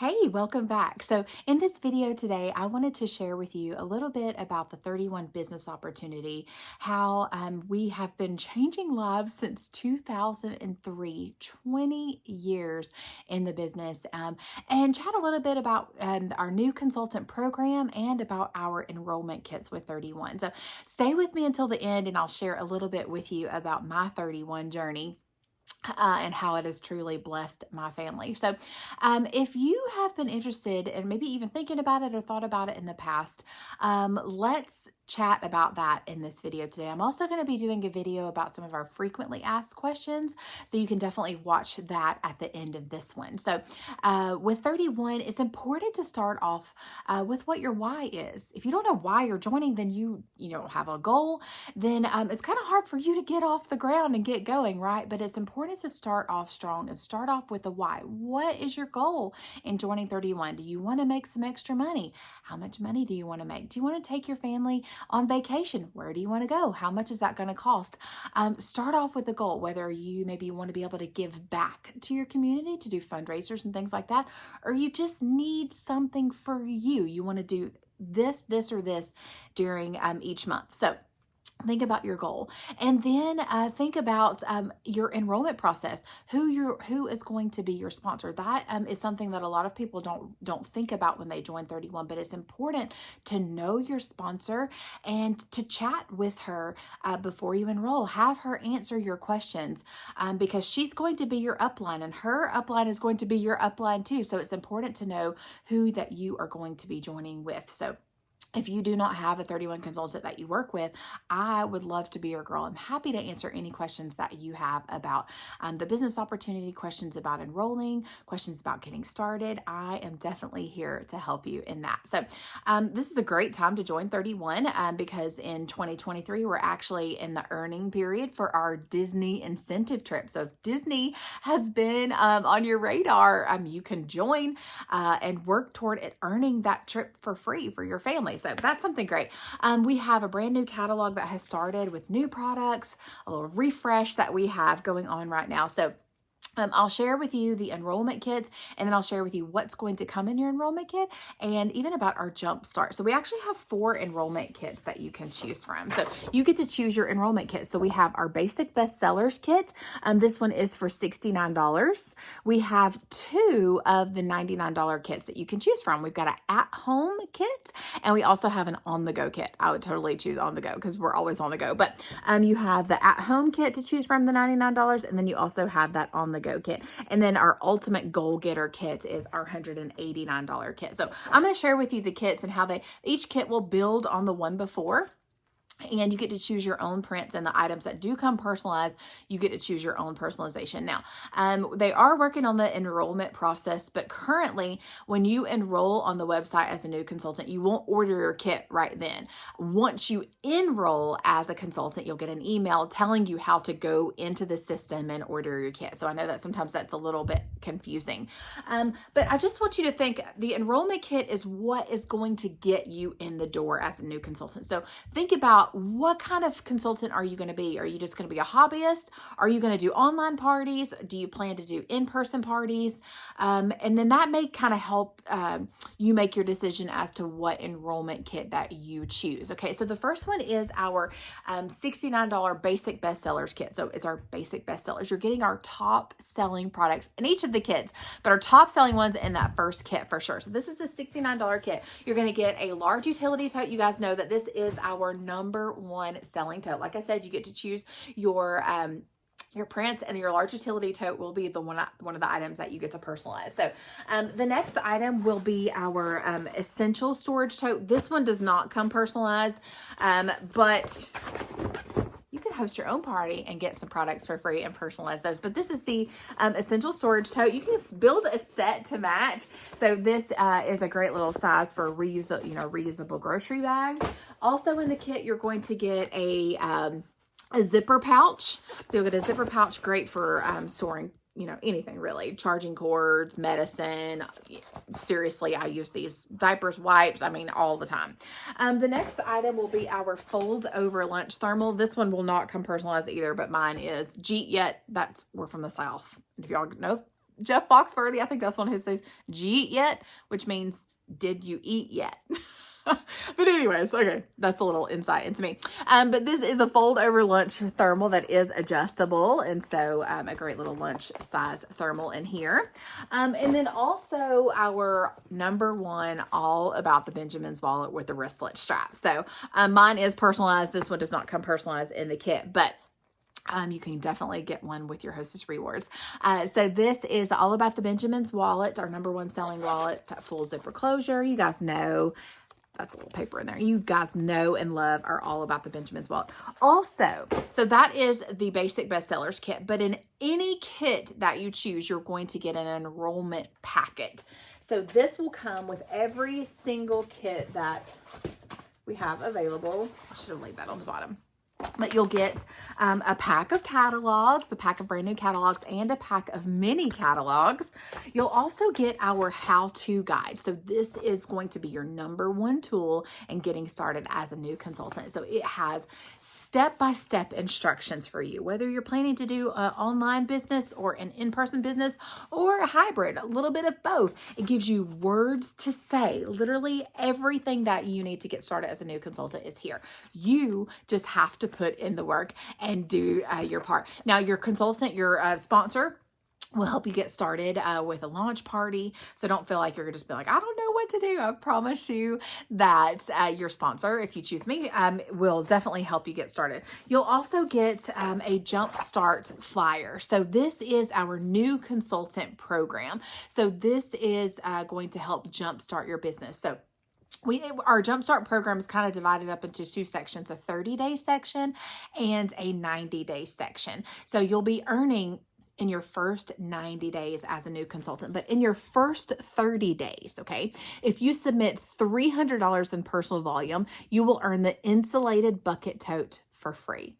Hey, welcome back. So in this video today, I wanted to share with you a little bit about the 31 business opportunity, how we have been changing lives since 2003, 20 years in the business, and chat a little bit about our new consultant program and about our enrollment kits with 31. So stay with me until the end and I'll share a little bit with you about my 31 journey. And how it has truly blessed my family. So if you have been interested and maybe even thinking about it or thought about it in the past, let's chat about that in this video today. I'm also going to be doing a video about some of our frequently asked questions, so you can definitely watch that at the end of this one. So with 31, it's important to start off with what your why is. If you don't know why you're joining, then you don't have a goal, then it's kind of hard for you to get off the ground and get going, right? But it's important to start off strong and start off with the why. What is your goal in joining 31? Do you want to make some extra money? How much money do you want to make? Do you want to take your family on vacation? Where do you want to go? How much is that going to cost? Start off with the goal, whether you maybe want to be able to give back to your community, to do fundraisers and things like that, or you just need something for you. You want to do this, or this during each month. So think about your goal, and then think about your enrollment process. Who is going to be your sponsor? That is something that a lot of people don't think about when they join 31. But it's important to know your sponsor and to chat with her before you enroll. Have her answer your questions because she's going to be your upline, and her upline is going to be your upline too. So it's important to know who that you are going to be joining with. So if you do not have a 31 consultant that you work with, I would love to be your girl. I'm happy to answer any questions that you have about the business opportunity, questions about enrolling, questions about getting started. I am definitely here to help you in that. So this is a great time to join 31 because in 2023, we're actually in the earning period for our Disney incentive trip. So if Disney has been on your radar, you can join and work toward it, earning that trip for free for your family. So that's something great. We have a brand new catalog that has started with new products, a little refresh that we have going on right now. So I'll share with you the enrollment kits, and then I'll share with you what's going to come in your enrollment kit and even about our jump start. So we actually have 4 enrollment kits that you can choose from. So you get to choose your enrollment kit. So we have our basic bestsellers kit. This one is for $69. We have 2 of the $99 kits that you can choose from. We've got an at-home kit, and we also have an on-the-go kit. I would totally choose on-the-go because we're always on the go. But you have the at-home kit to choose from, the $99, and then you also have that on-the-go kit. And then our ultimate goal getter kit is our $189 kit. So I'm going to share with you the kits and how each kit will build on the one before. And you get to choose your own prints, and the items that do come personalized, you get to choose your own personalization. Now, they are working on the enrollment process, but currently when you enroll on the website as a new consultant, you won't order your kit right then. Once you enroll as a consultant, you'll get an email telling you how to go into the system and order your kit. So I know that sometimes that's a little bit confusing, but I just want you to think the enrollment kit is what is going to get you in the door as a new consultant. So think about what kind of consultant are you going to be? Are you just going to be a hobbyist? Are you going to do online parties? Do you plan to do in-person parties? And then that may kind of help you make your decision as to what enrollment kit that you choose. Okay, so the first one is our $69 basic bestsellers kit. So it's our basic bestsellers. You're getting our top selling products in each of the kits, but our top selling ones in that first kit for sure. So this is the $69 kit. You're going to get a large utility tote. You guys know that this is our number 1 selling tote. Like I said, you get to choose your prints, and your large utility tote will be the one of the items that you get to personalize. So the next item will be our essential storage tote. This one does not come personalized, but you can host your own party and get some products for free and personalize those. But this is the essential storage tote. You can build a set to match. So this is a great little size for reusable grocery bag. Also in the kit, you're going to get a zipper pouch. So you'll get a zipper pouch, great for storing anything really, charging cords, medicine. Seriously, I use these diapers, wipes, all the time. The next item will be our fold over lunch thermal. This one will not come personalized either, but mine is we're from the South. If y'all 𝗵𝗃𝗄𝗃, I think that's one of his says, "Did you eat yet?" Which means, did you eat yet? But anyways, okay, that's a little insight into me. But this is a fold over lunch thermal that is adjustable. And so a great little lunch size thermal in here. And then also our number one, all about the Benjamin's wallet with the wristlet strap. So mine is personalized. This one does not come personalized in the kit, but you can definitely get one with your Hostess rewards. So this is all about the Benjamin's wallet, our number one selling wallet, that full zipper closure. You guys know, that's a little paper in there. You guys know and love are all about the Benjamin's wallet. Also, so that is the basic bestsellers kit, but in any kit that you choose, you're going to get an enrollment packet. So this will come with every single kit that we have available. I should have laid that on the bottom. But you'll get a pack of catalogs, a pack of brand new catalogs, and a pack of mini catalogs. You'll also get our how-to guide. So this is going to be your number one tool in getting started as a new consultant. So it has step-by-step instructions for you, whether you're planning to do an online business or an in-person business or a hybrid, a little bit of both. It gives you words to say. Literally everything that you need to get started as a new consultant is here. You just have to put in the work and do your part. Now, your consultant, your sponsor, will help you get started with a launch party. So don't feel like you're going to just be like, I don't know what to do. I promise you that your sponsor, if you choose me, will definitely help you get started. You'll also get a Jumpstart flyer. So this is our new consultant program. So this is going to help jumpstart your business. So our Jumpstart program is kind of divided up into two sections, a 30-day section and a 90-day section. So you'll be earning in your first 90 days as a new consultant, but in your first 30 days, okay, if you submit $300 in personal volume, you will earn the insulated bucket tote for free.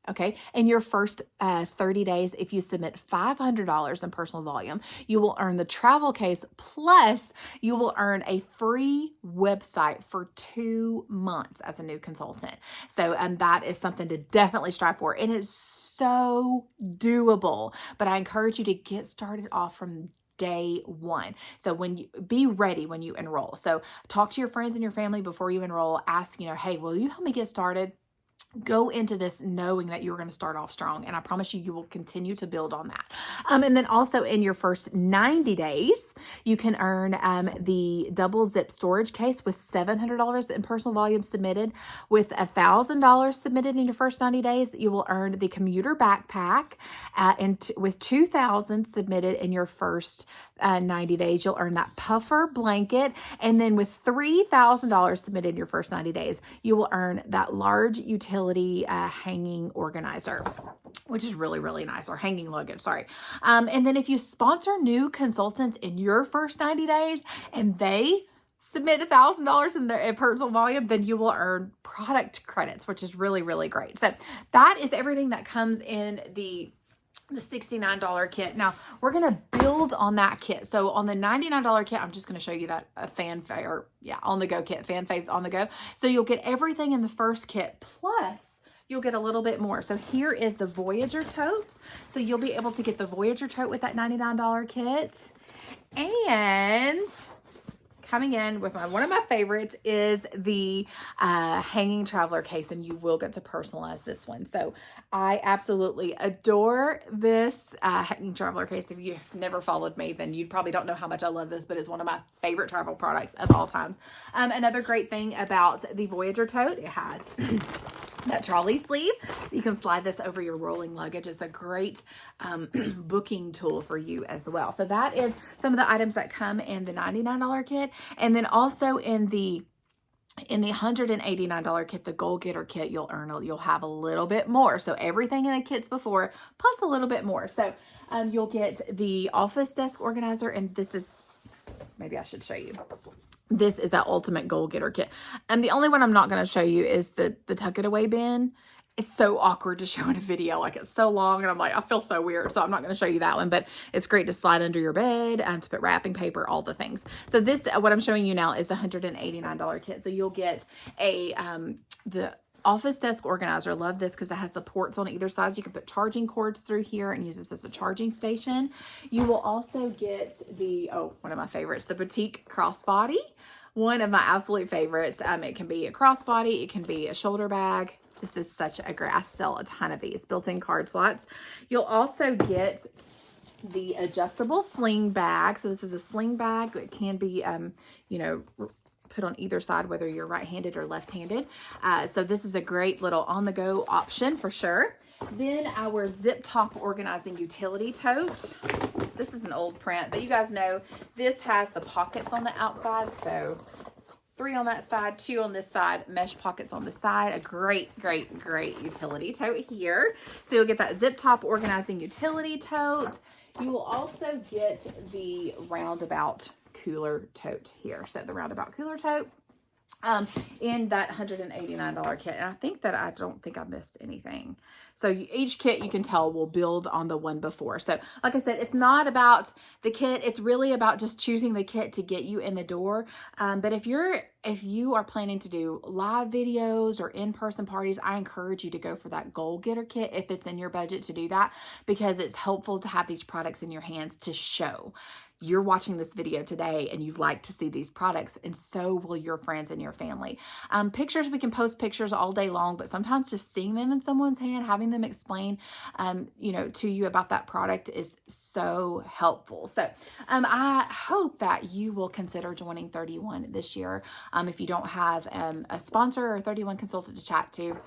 Okay. In your first 30 days, if you submit $500 in personal volume, you will earn the travel case, plus you will earn a free website for 2 months as a new consultant. So, that is something to definitely strive for. It is so doable, but I encourage you to get started off from day one. So be ready when you enroll. So talk to your friends and your family before you enroll. Ask, hey, will you help me get started? Go into this knowing that you're going to start off strong. And I promise you, you will continue to build on that. And then also in your first 90 days, you can earn the double zip storage case with $700 in personal volume submitted. With $1,000 submitted in your first 90 days, you will earn the commuter backpack. And with $2,000 submitted in your first 90 days, you'll earn that puffer blanket. And then with $3,000 submitted in your first 90 days, you will earn that large utility hanging organizer, which is really, really nice, or hanging luggage, sorry. And then if you sponsor new consultants in your first 90 days and they submit $1,000 in their personal volume, then you will earn product credits, which is really, really great. So that is everything that comes in the $69 kit. Now we're going to build on that kit. So on the $99 kit, I'm just going to show you that on the go kit, fan faves on the go. So you'll get everything in the first kit, plus you'll get a little bit more. So here is the Voyager totes. So you'll be able to get the Voyager tote with that $99 kit. And coming in with one of my favorites is the hanging traveler case, and you will get to personalize this one. So I absolutely adore this hanging traveler case. If you've never followed me, then you probably don't know how much I love this, but it's one of my favorite travel products of all times. Another great thing about the Voyager tote, it has that trolley sleeve. So you can slide this over your rolling luggage. It's a great booking tool for you as well. So that is some of the items that come in the $99 kit. And then also in the $189 kit, the Goal Getter kit, you'll have a little bit more. So everything in the kits before, plus a little bit more. So you'll get the office desk organizer, and this is, maybe I should show you. This is that ultimate Goal Getter kit. And the only one I'm not going to show you is the tuck it away bin. It's so awkward to show in a video. Like, it's so long, and I'm like, I feel so weird. So I'm not going to show you that one, but it's great to slide under your bed, to put wrapping paper, all the things. So this, what I'm showing you now, is the $189 kit. So you'll get the office desk organizer. Love this because it has the ports on either side. So you can put charging cords through here and use this as a charging station. You will also get the, one of my favorites, the 𝗵𝗃𝗲 crossbody. One of my absolute favorites. It can be a crossbody. It can be a shoulder bag. This is such a great, I sell a ton of these built-in card slots. You'll also get the adjustable sling bag. So this is a sling bag that can be, you know, put on either side, whether you're right-handed or left-handed. So this is a great little on-the-go option for sure. Then our zip top organizing utility tote. This is an old print, but you guys know this has the pockets on the outside. So 3 on that side, 2 on this side, mesh pockets on the side. A great, great, great utility tote here. So you'll get that zip top organizing utility tote. You will also get the roundabout cooler tote here. So the roundabout cooler tote in that $189 kit. And I think that I don't think I missed anything. So each kit, you can tell, will build on the one before. So like I said, it's not about the kit. It's really about just choosing the kit to get you in the door. But if you are planning to do live videos or in-person parties, I encourage you to go for that goal getter kit if it's in your budget to do that, because it's helpful to have these products in your hands to show. You're watching this video today and you'd like to see these products, and so will your friends and your family. Pictures, we can post pictures all day long, but sometimes just seeing them in someone's hand, having them explain, you know, to you about that product is so helpful. So I hope that you will consider joining 31 this year. If you don't have a sponsor or 31 consultant to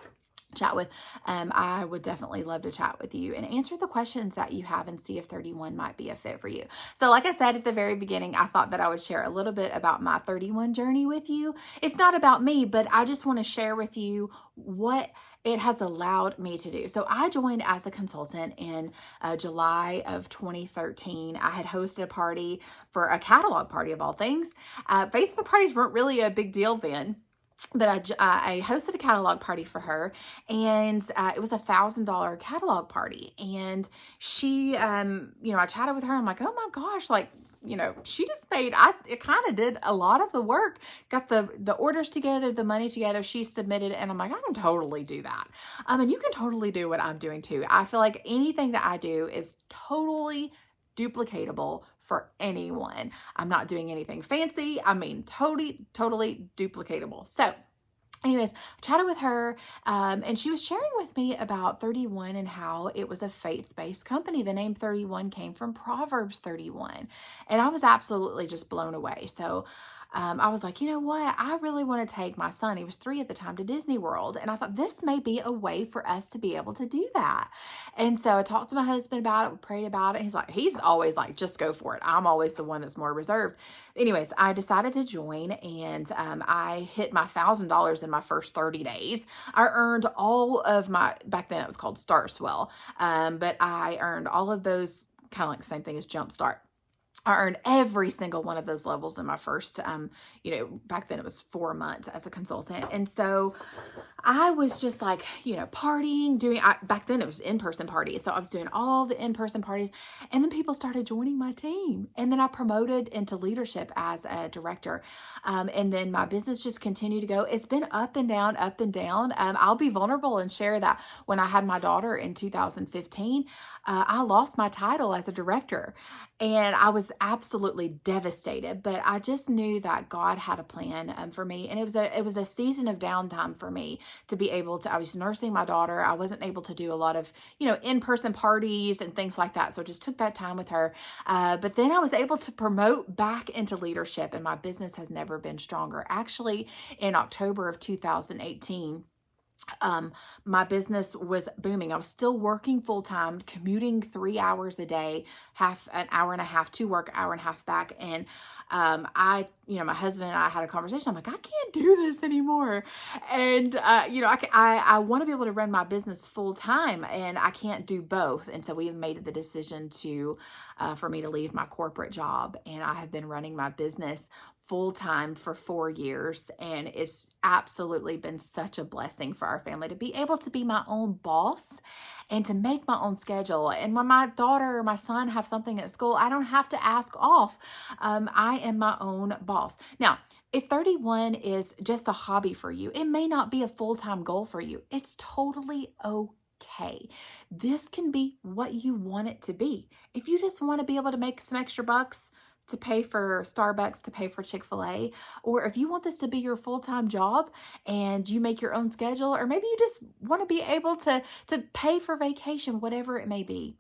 chat with, I would definitely love to chat with you and answer the questions that you have and see if 31 might be a fit for you. So like I said at the very beginning, I thought that I would share a little bit about my 31 journey with you. It's not about me, but I just want to share with you what it has allowed me to do. So I joined as a consultant in July of 2013. I had hosted a party for a catalog party of all things. Facebook parties weren't really a big deal then. But I hosted a catalog party for her, and it was $1,000 catalog party. And she, you know, I chatted with her. I'm like, oh my gosh, like, you know, she just made, it kind of did a lot of the work, got the orders together, the money together, she submitted, and I'm like, I can totally do that. And you can totally do what I'm doing too. I feel like anything that I do is totally duplicatable for anyone. I'm not doing anything fancy. I mean, totally duplicatable. So anyways, I chatted with her, and she was sharing with me about 31 and how it was a faith-based company. The name 31 came from Proverbs 31, and I was absolutely just blown away. So I was like, you know what? I really want to take my son, he was 3 at the time, to Disney World. And I thought this may be a way for us to be able to do that. And so I talked to my husband about it. We prayed about it. He's always like, just go for it. I'm always the one that's more reserved. Anyways, I decided to join, and I hit my $1,000 in my first 30 days. I earned all of my, back then it was called Start Swell. But I earned all of those, kind of like the same thing as Jumpstart. I earned every single one of those levels in my first, you know, back then it was 4 months as a consultant. And so I was just like, you know, partying, back then it was in-person parties. So I was doing all the in-person parties, and then people started joining my team. And then I promoted into leadership as a director. And then my business just continued to go. It's been up and down, up and down. I'll be vulnerable and share that when I had my daughter in 2015, I lost my title as a director, and I was absolutely devastated, but I just knew that God had a plan for me. And it was a season of downtime for me to be able to, I was nursing my daughter. I wasn't able to do a lot of, you know, in-person parties and things like that. So I just took that time with her. But then I was able to promote back into leadership, and my business has never been stronger. Actually, in October of 2018, my business was booming. I was still working full-time, commuting 3 hours a day, half an hour and a half to work, hour and a half back. And you know, my husband and I had a conversation. I'm like, I can't do this anymore. And, you know, I want to be able to run my business full time, and I can't do both. And so we have made the decision for me to leave my corporate job. And I have been running my business full time for 4 years, and it's absolutely been such a blessing for our family to be able to be my own boss and to make my own schedule. And when my daughter or my son have something at school, I don't have to ask off. I am my own boss. Now, if 31 is just a hobby for you, it may not be a full-time goal for you. It's totally okay. This can be what you want it to be. If you just want to be able to make some extra bucks to pay for Starbucks, to pay for Chick-fil-A, or if you want this to be your full-time job and you make your own schedule, or maybe you just want to be able to pay for vacation, whatever it may be,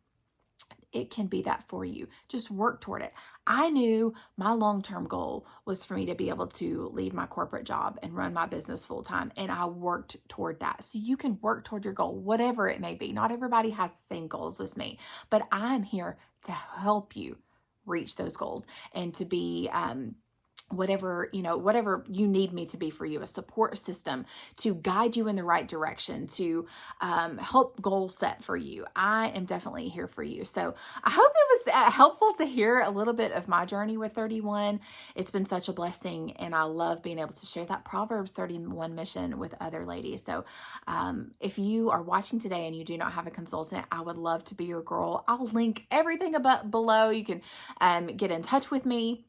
it can be that for you. Just work toward it. I knew my long-term goal was for me to be able to leave my corporate job and run my business full-time, and I worked toward that. So you can work toward your goal, whatever it may be. Not everybody has the same goals as me, but I'm here to help you reach those goals and to be whatever you need me to be for you, a support system to guide you in the right direction, to help goal set for you. I am definitely here for you. So I hope it was helpful to hear a little bit of my journey with 31. It's been such a blessing, and I love being able to share that Proverbs 31 mission with other ladies. So if you are watching today and you do not have a consultant, I would love to be your girl. I'll link everything below. You can get in touch with me,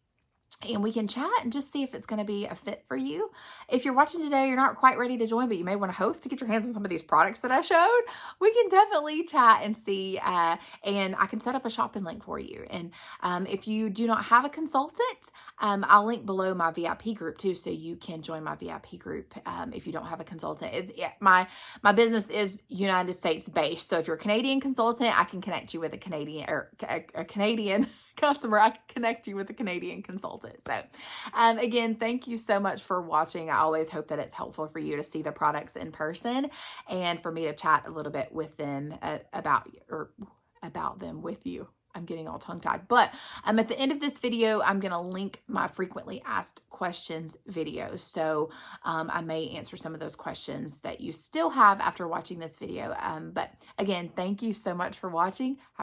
and we can chat and just see if it's going to be a fit for you. If you're watching today, you're not quite ready to join, but you may want to host to get your hands on some of these products that I showed, we can definitely chat and see, and I can set up a shopping link for you. And if you do not have a consultant, I'll link below my VIP group too, so you can join my VIP group if you don't have a consultant. My business is United States based, so if you're a Canadian consultant, I can connect you with a Canadian or a Canadian customer. I can connect you with a Canadian consultant. So again, thank you so much for watching. I always hope that it's helpful for you to see the products in person and for me to chat a little bit with them about them with you. I'm getting all tongue-tied, but at the end of this video, I'm going to link my frequently asked questions video. So I may answer some of those questions that you still have after watching this video. But again, thank you so much for watching.